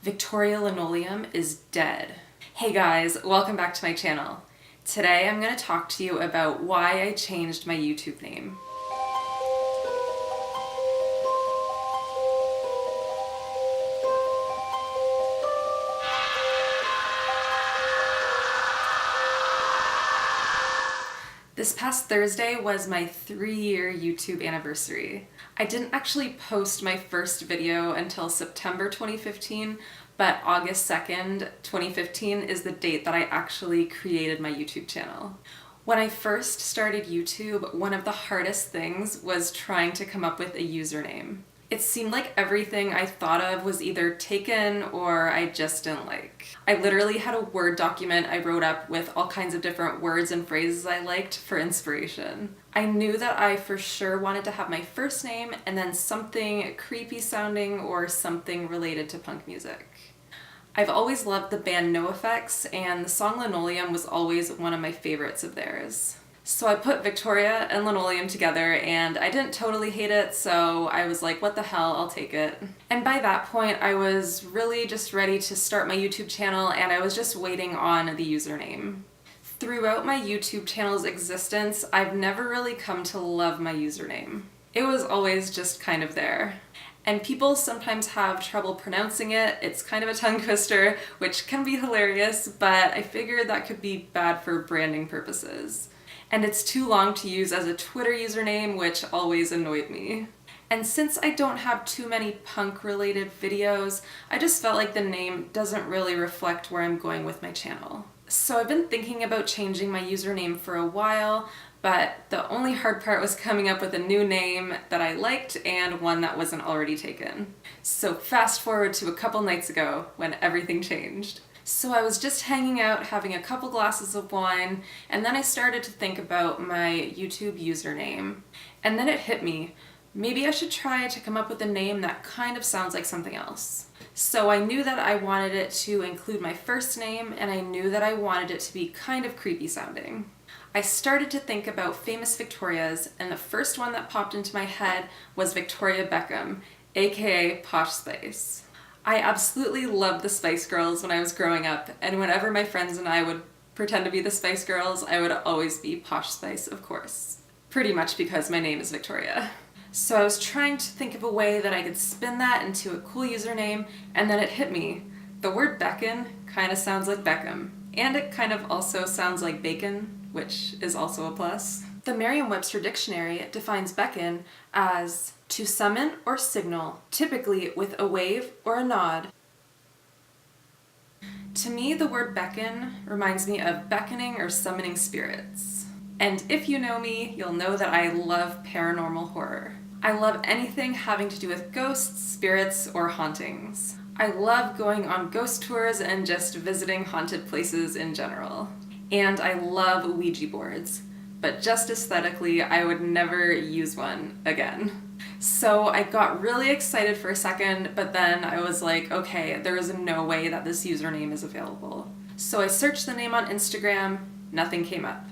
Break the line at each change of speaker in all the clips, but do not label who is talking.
Victoria.linoleum is dead. Hey guys, welcome back to my channel. Today I'm going to talk to you about why I changed my YouTube name. This past Thursday was my 3-year YouTube anniversary. I didn't actually post my first video until September 2015, but August 2nd, 2015 is the date that I actually created my YouTube channel. When I first started YouTube, one of the hardest things was trying to come up with a username. It seemed like everything I thought of was either taken or I just didn't like. I literally had a Word document I wrote up with all kinds of different words and phrases I liked for inspiration. I knew that I for sure wanted to have my first name and then something creepy sounding or something related to punk music. I've always loved the band NoFX, and the song Linoleum was always one of my favorites of theirs. So I put Victoria and Linoleum together and I didn't totally hate it, so I was like, what the hell, I'll take it. And by that point, I was really just ready to start my YouTube channel and I was just waiting on the username. Throughout my YouTube channel's existence, I've never really come to love my username. It was always just kind of there. And people sometimes have trouble pronouncing it. It's kind of a tongue twister, which can be hilarious, but I figured that could be bad for branding purposes. And it's too long to use as a Twitter username, which always annoyed me. And since I don't have too many punk-related videos, I just felt like the name doesn't really reflect where I'm going with my channel. So I've been thinking about changing my username for a while, but the only hard part was coming up with a new name that I liked and one that wasn't already taken. So fast forward to a couple nights ago when everything changed. So I was just hanging out, having a couple glasses of wine, and then I started to think about my YouTube username. And then it hit me. Maybe I should try to come up with a name that kind of sounds like something else. So I knew that I wanted it to include my first name, and I knew that I wanted it to be kind of creepy sounding. I started to think about famous Victorias, and the first one that popped into my head was Victoria Beckon, aka Posh Spice. I absolutely loved the Spice Girls when I was growing up, and whenever my friends and I would pretend to be the Spice Girls, I would always be Posh Spice, of course. Pretty much because my name is Victoria. So I was trying to think of a way that I could spin that into a cool username, and then it hit me. The word Beckon kind of sounds like Beckham, and it kind of also sounds like bacon, which is also a plus. The Merriam-Webster Dictionary defines beckon as to summon or signal, typically with a wave or a nod. To me, the word beckon reminds me of beckoning or summoning spirits. And if you know me, you'll know that I love paranormal horror. I love anything having to do with ghosts, spirits, or hauntings. I love going on ghost tours and just visiting haunted places in general. And I love Ouija boards, but just aesthetically, I would never use one again. So I got really excited for a second, but then I was like, okay, there is no way that this username is available. So I searched the name on Instagram, nothing came up.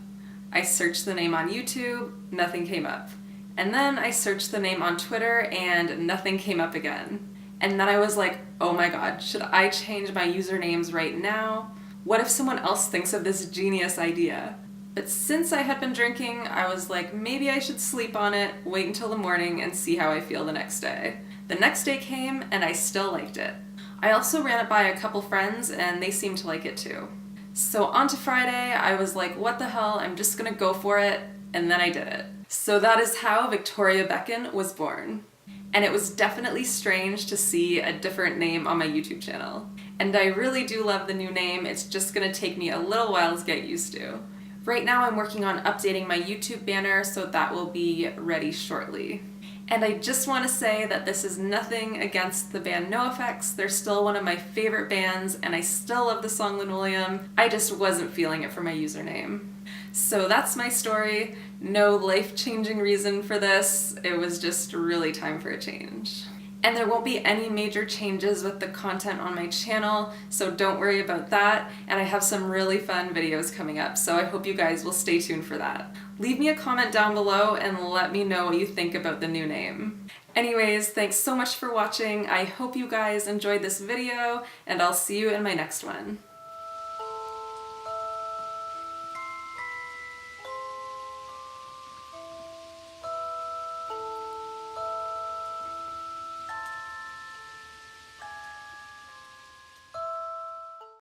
I searched the name on YouTube, nothing came up. And then I searched the name on Twitter and nothing came up again. And then I was like, oh my god, should I change my usernames right now? What if someone else thinks of this genius idea? But since I had been drinking, I was like, maybe I should sleep on it, wait until the morning, and see how I feel the next day. The next day came, and I still liked it. I also ran it by a couple friends, and they seemed to like it too. So on to Friday, I was like, what the hell, I'm just gonna go for it, and then I did it. So that is how Victoria Beckon was born. And it was definitely strange to see a different name on my YouTube channel. And I really do love the new name, it's just gonna take me a little while to get used to. Right now I'm working on updating my YouTube banner, so that will be ready shortly. And I just want to say that this is nothing against the band NoFX. They're still one of my favorite bands, and I still love the song Linoleum. I just wasn't feeling it for my username. So that's my story. No life-changing reason for this. It was just really time for a change. And there won't be any major changes with the content on my channel, so don't worry about that. And I have some really fun videos coming up, so I hope you guys will stay tuned for that. Leave me a comment down below and let me know what you think about the new name. Anyways, thanks so much for watching. I hope you guys enjoyed this video, and I'll see you in my next one.